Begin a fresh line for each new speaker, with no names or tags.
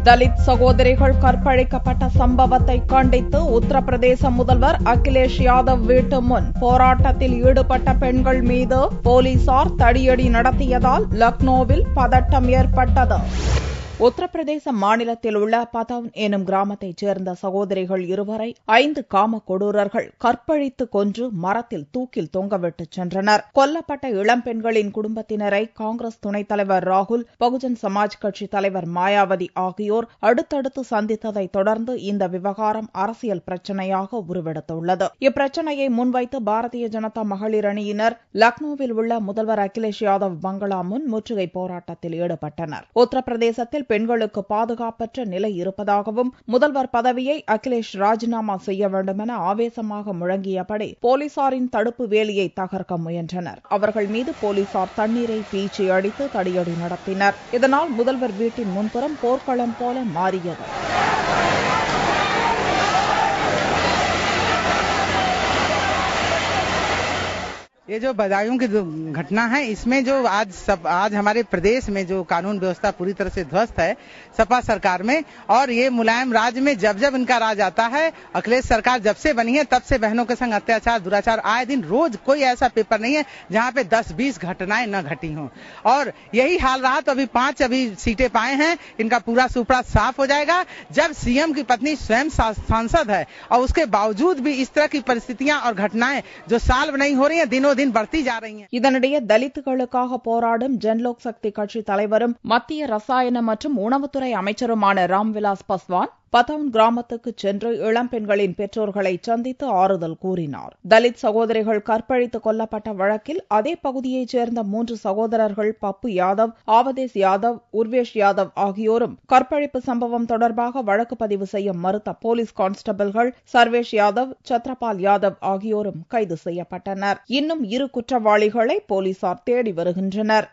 தலித் சகோதரிகள் கற்பழிக்கப்பட்ட சம்பவத்தை கண்டித்து உத்தரப்பிரதேச முதல்வர் அகிலேஷ் யாதவ் வீட்டு முன் போராட்டத்தில் ஈடுபட்ட பெண்கள் மீது போலீசார் தடியடி நடத்தியதால் லக்னோவில் பதட்டம் ஏற்பட்டது. உத்தரப்பிரதேச மாநிலத்தில் உள்ள பதவுன் எனும் கிராமத்தைச் சேர்ந்த சகோதரிகள் இருவரை 5 காம கொடூரர்கள் கற்பழித்து கொன்று மரத்தில் தூக்கில் தொங்கவிட்டுச் சென்றனர். கொல்லப்பட்ட இளம்பெண்களின் குடும்பத்தினரை காங்கிரஸ் துணைத் தலைவர் ராகுல், பகுஜன் சமாஜ் கட்சி தலைவர் மாயாவதி ஆகியோர் அடுத்தடுத்து சந்தித்ததைத் தொடர்ந்து இந்த விவகாரம் அரசியல் பிரச்சினையாக உருவெடுத்துள்ளது. இப்பிரச்சினையை முன்வைத்து பாரதிய ஜனதா மகளிர் அணியினர் லக்னோவில் உள்ள முதல்வர் அகிலேஷ் யாதவ் பங்களா முன் முற்றுகை போராட்டத்தில் ஈடுபட்டனர். உத்தரப்பிரதேசத்தில் பெண்களுக்கு பாதுகாப்பற்ற நிலை இருப்பதாகவும் முதல்வர் பதவியை அகிலேஷ் ராஜினாமா செய்ய வேண்டுமென ஆவேசமாக முழங்கியபடி போலீசாரின் தடுப்பு வேலியை தகர்க்க முயன்றனர். அவர்கள் மீது போலீசார் தண்ணீரை பீச்சி அடித்து தடியடி நடத்தினர். இதனால் முதல்வர் வீட்டின் முன்புறம் போர்க்களம் போல மாறியது.
ये जो बदायूं की घटना है, इसमें जो आज हमारे प्रदेश में जो कानून व्यवस्था पूरी तरह से ध्वस्त है सपा सरकार में, और ये मुलायम राज में जब जब इनका राज आता है, अखिलेश सरकार जब से बनी है तब से बहनों के संग अत्याचार दुराचार आए दिन रोज कोई ऐसा पेपर नहीं है जहां पे 10-20 घटनाएं न घटी हों। और यही हाल रहा तो अभी 5 सीटें पाए हैं, इनका पूरा सुपड़ा साफ हो जाएगा जब सीएम की पत्नी स्वयं सांसद है और उसके बावजूद भी इस तरह की परिस्थितियां और घटनाएं जो साल नहीं हो रही है दिनों दिन बढ़ती जा रही हैं.
இதனிடையே தலித்துகளுக்காக போராடும் ஜன்லோக் சக்தி கட்சி தலைவரும் மத்திய ரசாயன மற்றும் உணவுத்துறை அமைச்சருமான ராம்விலாஸ் பாஸ்வான் பதவுன் கிராமத்துக்கு சென்று இளம்பெண்களின் பெற்றோர்களை சந்தித்து ஆறுதல் கூறினார். தலித் சகோதரிகள் கற்பழித்து கொல்லப்பட்ட வழக்கில் அதே பகுதியைச் சேர்ந்த 3 சகோதரர்கள் பப்பு யாதவ், ஆவதேஸ் யாதவ், உர்வேஷ் யாதவ் ஆகியோரும் கற்பழிப்பு சம்பவம் தொடர்பாக வழக்கு பதிவு செய்ய மறுத்த போலீஸ் கான்ஸ்டபிள்கள் சர்வேஷ் யாதவ், சத்ரபால் யாதவ் ஆகியோரும் கைது செய்யப்பட்டனர். இன்னும் 2 குற்றவாளிகளை போலீசார் தேடி வருகின்றனர்.